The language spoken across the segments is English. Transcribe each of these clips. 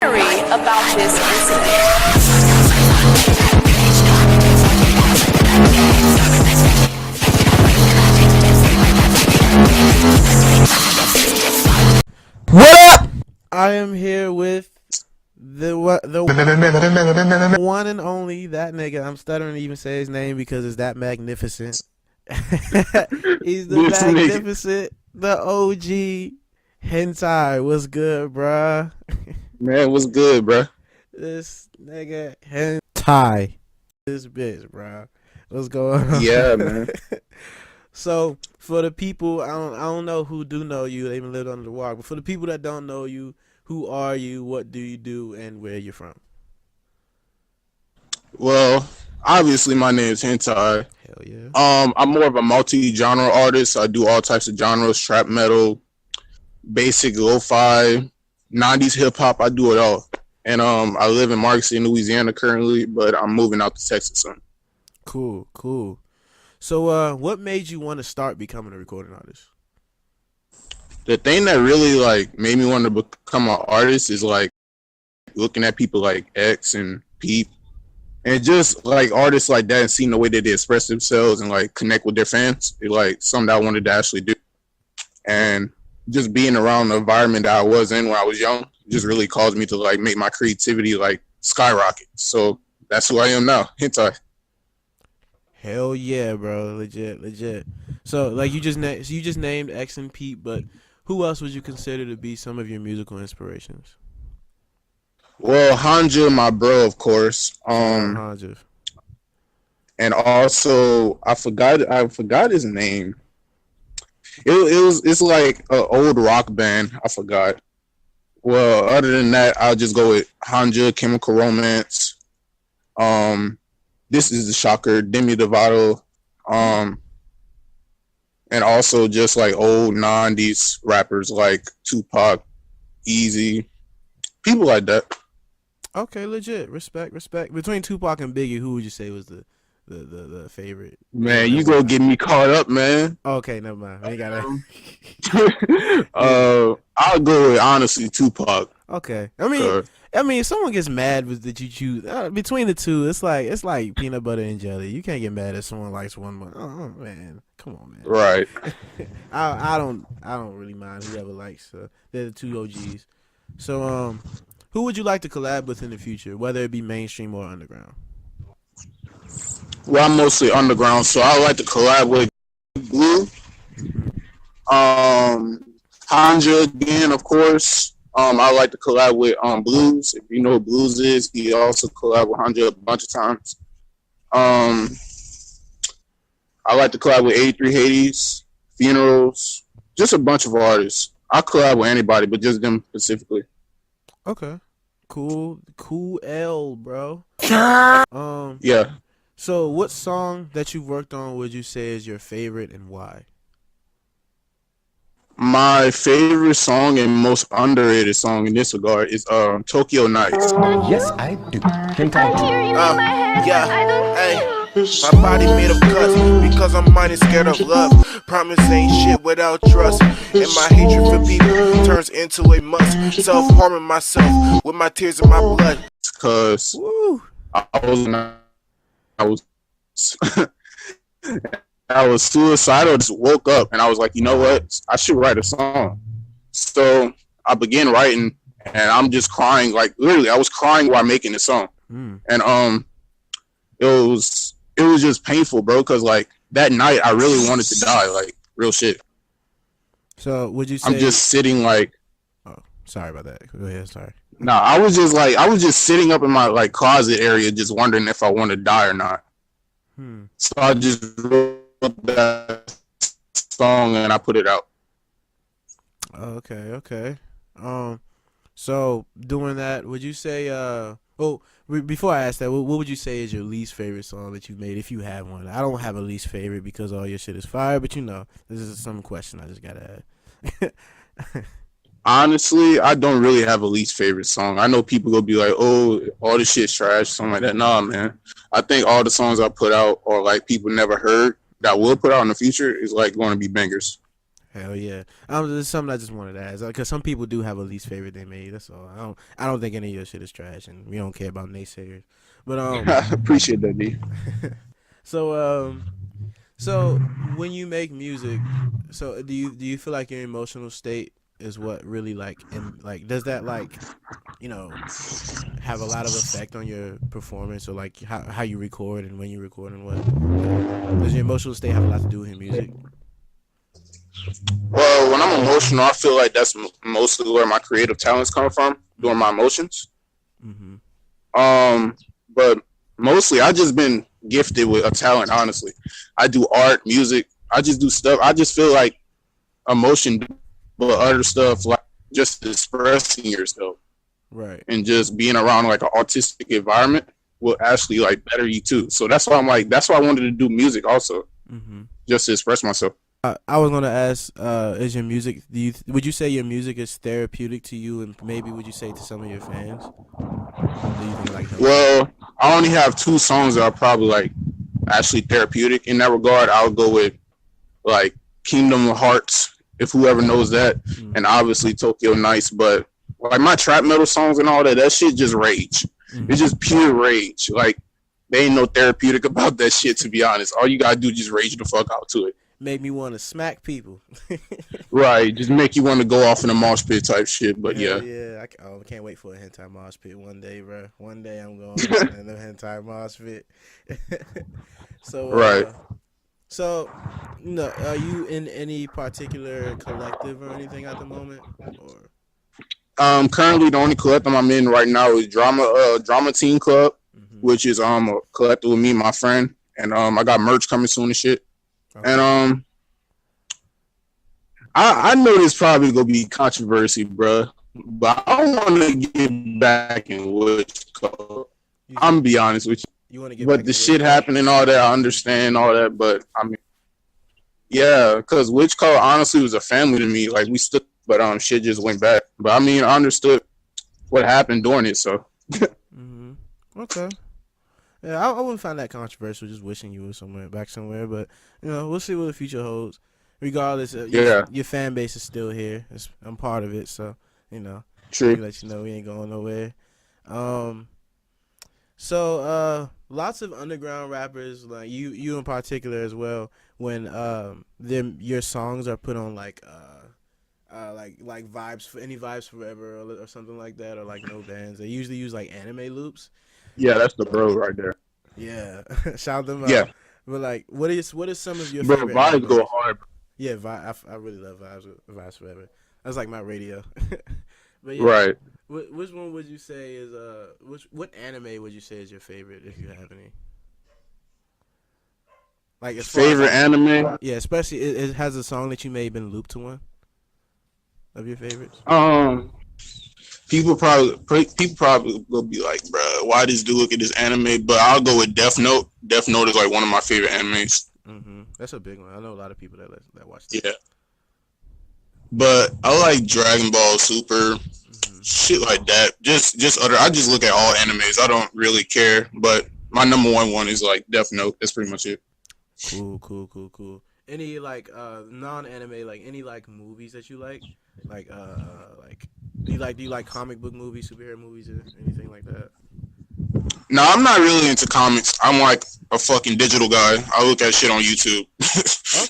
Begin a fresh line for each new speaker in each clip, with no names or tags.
About this incident.
What up? I am here with the one and only, that nigga. I'm stuttering to even say his name because it's that magnificent. He's the
This
magnificent, the OG Hxntai. What's good, bruh?
Man, what's good, bruh?
This nigga Hxntai. This bitch, bruh. What's going on?
Yeah, man.
So for the people, I don't know who do know you. They even lived under the rock. But for the people that don't know you, who are you? What do you do? And where you're from?
Well, obviously my name is Hxntai.
Hell yeah.
I'm more of a multi-genre artist. I do all types of genres: trap metal, basic lo-fi, 90s hip hop. I do it all. And I live in Mark City, Louisiana currently, but I'm moving out to Texas soon.
Cool. So what made you want to start becoming a recording artist?
The thing that really made me want to become an artist is looking at people like X and Peep, and just artists like that, and seeing the way that they express themselves and connect with their fans. It's something that I wanted to actually do, and just being around the environment that I was in when I was young just really caused me to make my creativity skyrocket. So that's who I am now, Hxntai.
Hell yeah, bro. Legit. So you just named X and Pete, but who else would you consider to be some of your musical inspirations?
Well, Hanja, my bro, of course.
Hanja.
And also I forgot his name. It's like an old rock band. I forgot. Well, other than that, I'll just go with Hanja, Chemical Romance. This is the shocker, Demi Lovato, and also just old 90s rappers like Tupac, Easy, people like that.
Okay, legit. Respect. Between Tupac and Biggie, who would you say was the favorite?
Man, you gonna get me caught up, man.
Okay, never mind. I ain't gotta.
I'll go with honestly Tupac.
Okay, I mean, if someone gets mad that you choose between the two, it's like peanut butter and jelly. You can't get mad if someone likes one more. Oh man, come on, man.
Right.
I don't really mind whoever likes. They're the two OGs. So who would you like to collab with in the future, whether it be mainstream or underground?
Well, I'm mostly underground, so I would like to collab with Blue, Hanja again, of course. I like to collab with Blues. If you know who Blues is, he also collabed with Hanja a bunch of times. I like to collab with 83 Hades, Funerals, just a bunch of artists. I collab with anybody, but just them specifically.
Okay, cool L, bro.
Yeah.
So, what song that you've worked on would you say is your favorite and why?
My favorite song and most underrated song in this regard is Tokyo Nights.
Yes, I do. Hxntai.
My body made of guts because I'm mighty scared of love. Promise ain't shit without trust. And my hatred for people turns into a must. Self-harming myself with my tears and my blood.
Because I was suicidal. Just woke up and I was like, you know what? I should write a song. So I began writing, and I'm just crying. Literally, I was crying while making the song. And it was just painful, bro. Because that night, I really wanted to die. Real shit.
So would you say
I'm just sitting
Oh, sorry about that. Go ahead. Sorry.
No, I was just sitting up in my closet area, just wondering if I want to die or not. So I just wrote that song and I put it out.
Okay. So doing that, would you say before I ask that, what would you say is your least favorite song that you've made, if you have one? I don't have a least favorite because all your shit is fire, but this is some question I just gotta add.
Honestly, I don't really have a least favorite song. I know people gonna be like, "Oh, all this shit's trash," something like that. Nah, man. I think all the songs I put out, or people never heard that I will put out in the future, is going to be bangers.
Hell yeah. There's something I just wanted to ask because some people do have a least favorite they made. That's all. I don't think any of your shit is trash, and we don't care about naysayers. But
I appreciate that, D.
so so when you make music, so do you feel like your emotional state is what really like and like does that like you know have a lot of effect on your performance or like how you record and when you record and what does your emotional state have a lot to do with your music?
Well, when I'm emotional, I feel like that's mostly where my creative talents come from, doing my emotions.
Mm-hmm.
But mostly I just been gifted with a talent. Honestly, I do art, music. I just do stuff. I just feel like emotion, but other stuff like just expressing yourself
Right.
and just being around like an autistic environment will actually like better you too. So that's why I'm like that's why I wanted to do music also,
Mm-hmm.
just to express myself.
I was gonna ask, is your music? Would you say your music is therapeutic to you, and maybe would you say to some of your fans? Do you think like helps you?
Well, I only have 2 songs that are probably like actually therapeutic in that regard. I would go with like Kingdom Hearts, if whoever knows that, and obviously Tokyo Nights. But like my trap metal songs and all that, that shit just rage.
Mm-hmm.
It's just pure rage. Like they ain't no therapeutic about that shit. To be honest, all you gotta do is just rage the fuck out to it.
Make me want to smack people.
Right, just make you want to go off in a mosh pit type shit. But
Hell
yeah,
yeah. I can't wait for a hentai mosh pit one day, bro. One day I'm going in the hentai mosh pit. So
Right.
So, no, are you in any particular collective or anything at the moment? Or
currently the only collective I'm in right now is Drama Team Club, which is a collective with me and my friend, and I got merch coming soon and shit.
Okay.
And I know this probably gonna be controversy, bruh, but I want to get back in Witch Cult. I'm gonna be honest with you.
You want to get
But
back
the
in
shit happening, all that, I understand all that, but I mean, yeah, because Witch Cult honestly was a family to me. Like we stood, but shit just went back. But I mean, I understood what happened during it, so.
Mm-hmm. Okay. Yeah, I wouldn't find that controversial. Just wishing you were back somewhere, but we'll see what the future holds. Regardless, your fan base is still here. I'm part of it, so
True.
we let you know we ain't going nowhere. So lots of underground rappers, like you in particular as well, when your songs are put on like vibes for any vibes forever or something like that, or like no bands. They usually use like anime loops.
Yeah, that's the bro right there.
Yeah, shout them out.
Yeah.
But like, what is some of your
Bro,
favorite
vibes
anime?
go hard.
Yeah, I really love vibes forever. That's like my radio. But yeah,
Right.
which one would you say is what anime would you say is your favorite if you have any? Like as far as,
Favorite anime?
yeah, especially it has a song that you may have been looped to one of your favorites.
People probably will be like, bro, why this dude look at this anime? But I'll go with Death Note. Death Note is like one of my favorite animes.
Mm-hmm. That's a big one. I know a lot of people that watch that.
Yeah. But I like Dragon Ball Super, shit like that. Just other. I just look at all animes. I don't really care. But my number one is like Death Note. That's pretty much it.
Cool. Any like non-anime, like any like movies that you like do you like comic book movies, superhero movies, or anything like that?
No, I'm not really into comics. I'm like a fucking digital guy. I look at shit on YouTube.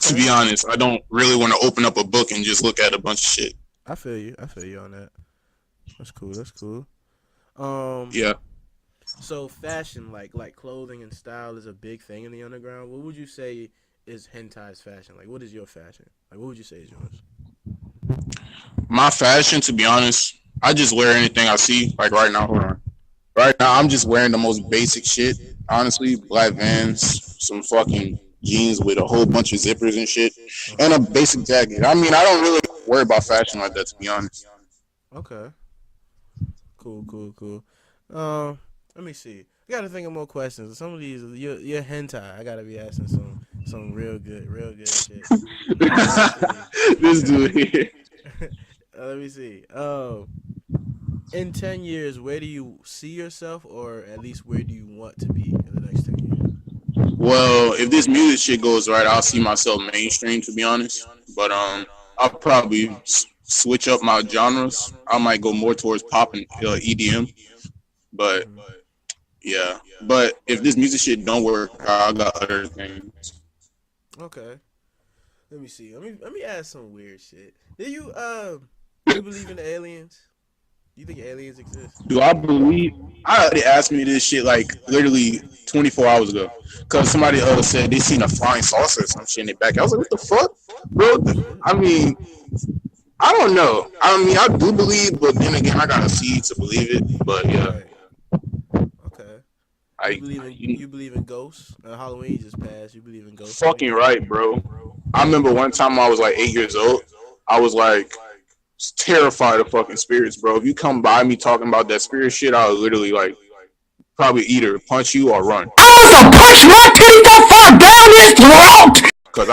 To be honest, I don't really want to open up a book and just look at a bunch of shit.
I feel you on that. That's cool.
Yeah.
So fashion, like clothing and style, is a big thing in the underground. What would you say is Hxntai's fashion? Like, what is your fashion? Like, what would you say is yours?
My fashion, to be honest, I just wear anything I see. Like right now, hold on. Right now, I'm just wearing the most basic shit. Honestly, black Vans, some fucking jeans with a whole bunch of zippers and shit, and a basic jacket. I mean, I don't really worry about fashion like that, to be honest.
Okay. Cool. Let me see. I gotta think of more questions. Some of these, your hentai. I gotta be asking some real good shit.
This dude here.
Let me see. In 10 years, where do you see yourself, or at least where do you want to be in the next 10 years?
Well, if this music shit goes right, I'll see myself mainstream, to be honest. But I'll probably switch up my genres. I might go more towards pop and EDM, but yeah. But if this music shit don't work, I got other things.
Okay. Let me see. Let me ask some weird shit. Do you believe in aliens? Do you think aliens exist?
Do I believe? I already asked me this shit like literally 24 hours ago, cause somebody said they seen a flying saucer or some shit in their back. I was like, what the fuck, bro? I mean, I don't know. I mean, I do believe, but then again, I gotta see to believe it. But yeah,
Right. Okay. You
you
believe in ghosts? Halloween just passed. You believe in ghosts?
fucking right, bro. I remember one time I was like 8 years old. I was like terrified of fucking spirits, bro. If you come by me talking about that spirit shit, I'll literally like probably either punch you or run. I was a punch my titty so far down his throat. Cause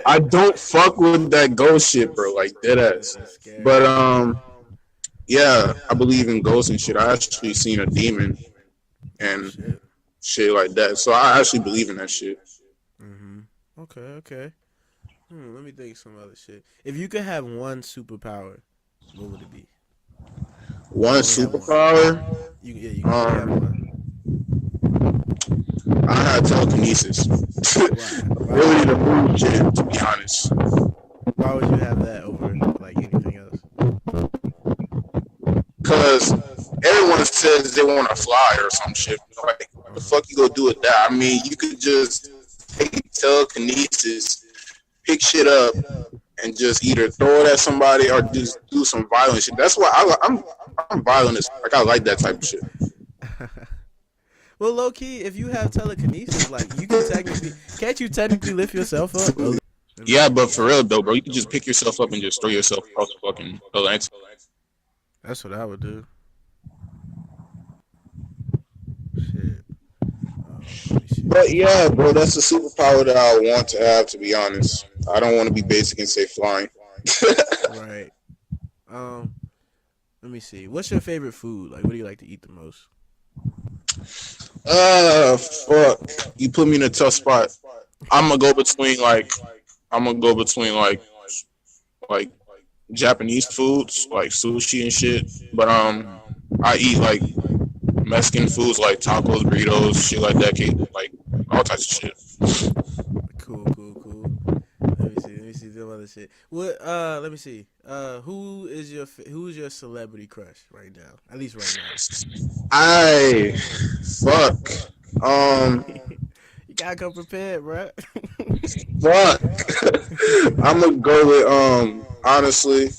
I don't fuck with that ghost shit, bro. Like dead ass. But yeah, I believe in ghosts and shit. I actually seen a demon and shit like that. So I actually believe in that shit.
Okay. Let me think some other shit. If you could have one superpower, what would it be?
One superpower?
You can have one.
I had telekinesis. Ability to move shit, to be honest.
Why would you have that over like anything else?
Because everyone says they want to fly or some shit. Like, what the fuck you gonna do with that? I mean, you could just take telekinesis, pick shit up, and just either throw it at somebody or just do some violent shit. That's why I'm violent. Like I like that type of shit.
Well, low key, if you have telekinesis, like can't you technically lift yourself up?
Yeah, but for real though, bro, you can just pick yourself up and just throw yourself across the fucking Atlantic.
That's what I would do. Shit.
But yeah, bro, that's a superpower that I want to have. To be honest, I don't want to be basic and say flying.
Right. Let me see. What's your favorite food? Like, what do you like to eat the most?
Fuck. You put me in a tough spot. I'm gonna go between like Japanese foods, like sushi and shit. But I eat like Mexican foods like tacos, burritos, shit like that, like all types of shit.
Cool. Let me see some other shit. What? Let me see. Who's your celebrity crush right now? At least right now.
Fuck.
You gotta come prepared, bro.
Fuck. I'm gonna go with honestly,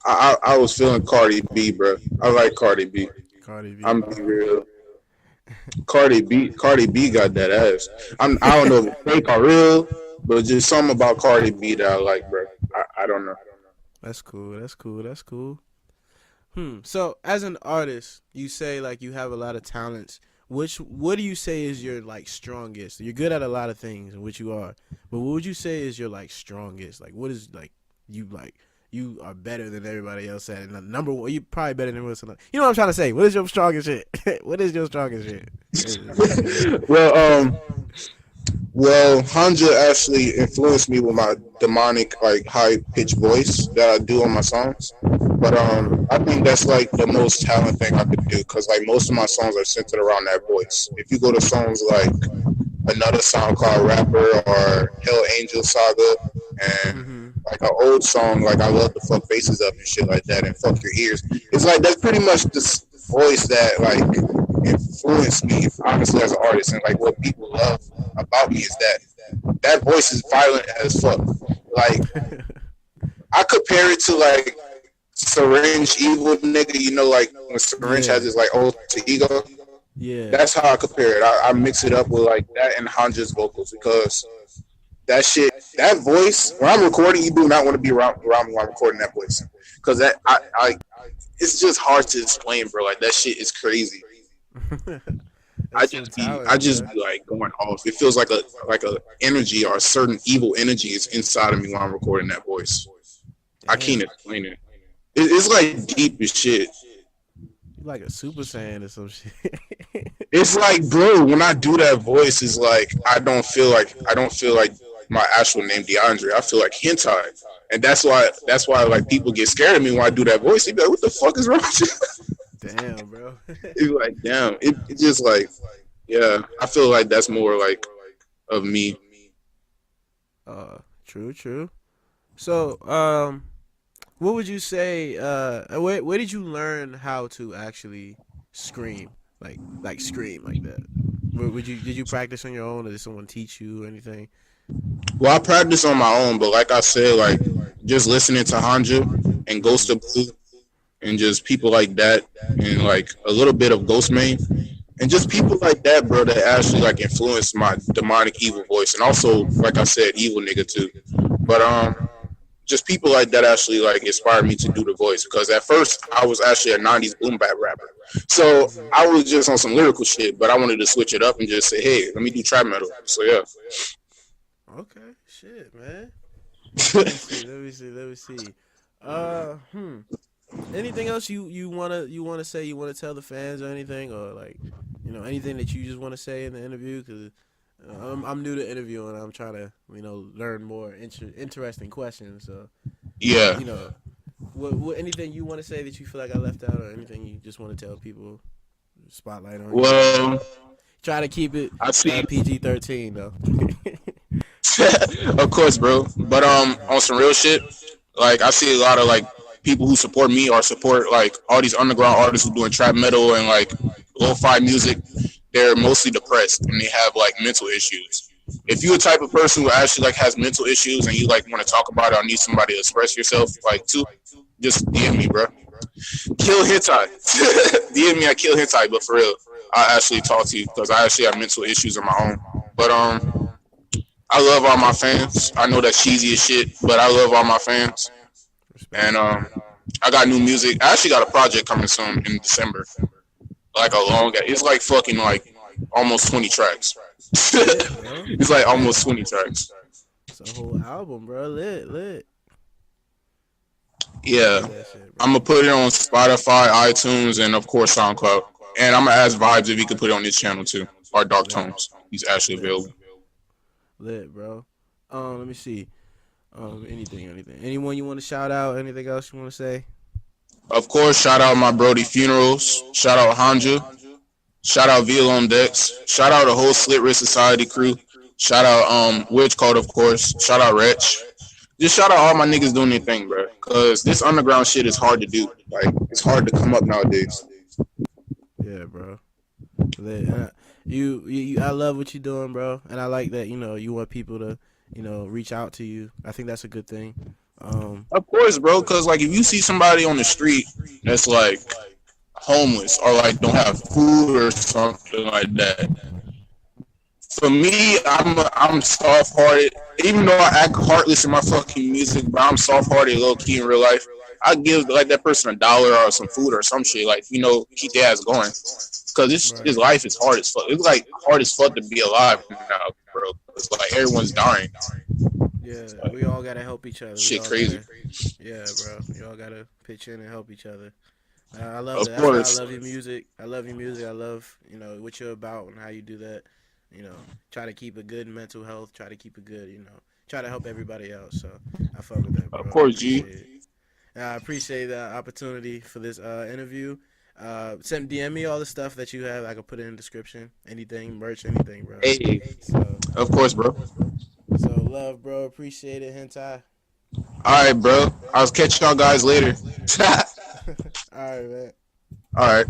I was feeling Cardi B, bro. I like Cardi B. I'm be real. Cardi B got that ass. I don't know if it's fake or real, but just something about Cardi B that I like, bro. I don't know.
That's cool. So as an artist, you say like you have a lot of talents. What do you say is your like strongest? You're good at a lot of things, which you are. But what would you say is your like strongest? Like what is like you are better than everybody else at it. Number one, you're probably better than everyone else. You know what I'm trying to say? What is your strongest shit? What is your strongest shit?
Well, Hanja actually influenced me with my demonic, like high pitched voice that I do on my songs. But I think that's like the most talent thing I could do because like most of my songs are centered around that voice. If you go to songs like another song called Rapper or Hell Angel Saga and like an old song like I Love to Fuck Faces Up and shit like that and Fuck Your Ears, it's like that's pretty much the voice that like influenced me honestly as an artist, and like what people love about me is that voice is violent as fuck. Like I compare it to like Syringe Evil nigga, you know, like when Syringe has his like alter ego.
Yeah,
that's how I compare it. I mix it up with like that and Hanja's vocals because that shit, that voice. When I'm recording, you do not want to be around me while I'm recording that voice because that I it's just hard to explain, bro. Like that shit is crazy. I just be like going off. It feels like a energy or a certain evil energy is inside of me while I'm recording that voice. Damn. I can't explain it. It's like deep as shit.
You like a Super Saiyan or some shit.
It's like, bro, when I do that voice, it's like I don't feel like my actual name DeAndre. I feel like Hxntai, And that's why like people get scared of me when I do that voice. They be like, "What the fuck is wrong with you?"
Damn, bro.
It's like, damn. It just like, yeah. I feel like that's more like of me.
True. So, what would you say? Where did you learn how to actually scream, like scream like that? Did you practice on your own, or did someone teach you or anything?
Well, I practice on my own, but like I said, like just listening to Hanja and Ghost of Blue and just people like that, and like a little bit of Ghostmane, and just people like that, bro, that actually like influenced my demonic evil voice, and also like I said, evil nigga too. But just people like that actually like inspired me to do the voice, because at first I was actually a 90s boom bap rapper. So I was just on some lyrical shit, but I wanted to switch it up and just say, hey, let me do trap metal. So yeah.
Okay, shit, man. Let me see. Anything else you wanna say? You wanna tell the fans or anything, or like, anything that you just want to say in the interview? Because I'm new to interviewing. I'm trying to learn more interesting questions. So
Yeah.
what anything you want to say that you feel like I left out, or anything you just want to tell people? Spotlight on you.
Well,
Try to keep it PG-13 though.
of course, bro. But on some real shit, like I see a lot of like people who support me or support like all these underground artists who doing trap metal and like lo-fi music. They're mostly depressed and they have like mental issues. If you're a type of person who actually like has mental issues and you like want to talk about it or need somebody to express yourself like to, just DM me, bro. Kill Hxntai. DM me at Kill Hxntai, but for real, I actually talk to you because I actually have mental issues of my own. But I love all my fans. I know that's cheesy as shit, but I love all my fans. And I got new music. I actually got a project coming soon in December. Like it's like fucking like almost 20 tracks. It's like almost 20 tracks.
It's a whole album, bro. Lit.
Yeah. I'm gonna put it on Spotify, iTunes, and of course SoundCloud. And I'm gonna ask Vibes if he could put it on his channel too. Or Dark Tones. He's actually available.
Lit, bro. Let me see. Anything. Anyone you want to shout out? Anything else you want to say?
Of course, shout out my Brody Funerals. Shout out Hanja. Shout out Veal on Decks. Shout out the whole Slit Wrist Society crew. Shout out Witch Code, of course. Shout out Wretch. Just shout out all my niggas doing their thing, bro. Cause this underground shit is hard to do. Like it's hard to come up nowadays.
Yeah, bro. You I love what you're doing, bro, and I like that you want people to reach out to you. I think that's a good thing.
Of course, bro. Cause like if you see somebody on the street that's like homeless or like don't have food or something like that, for me, I'm soft-hearted. Even though I act heartless in my fucking music, but I'm soft-hearted, low key in real life. I give like that person $1 or some food or some shit, like keep their ass going. Cause this life is hard as fuck. It's like hard as fuck to be alive now, bro. It's like everyone's dying.
Yeah, we all gotta help each other.
Shit, crazy.
Yeah, bro. We all gotta pitch in and help each other. I love that.
Of course.
I love your music. I love what you're about and how you do that. Try to keep a good mental health. Try to keep it good. Try to help everybody else. So I fuck with that, bro.
Of course, G.
I appreciate the opportunity for this interview. DM me all the stuff that you have. I can put it in the description. Anything, merch, anything, bro.
Hey,
so,
of course, bro.
So love, bro. Appreciate it, Hxntai.
All right, bro. I'll catch y'all guys later.
All right, man.
All right.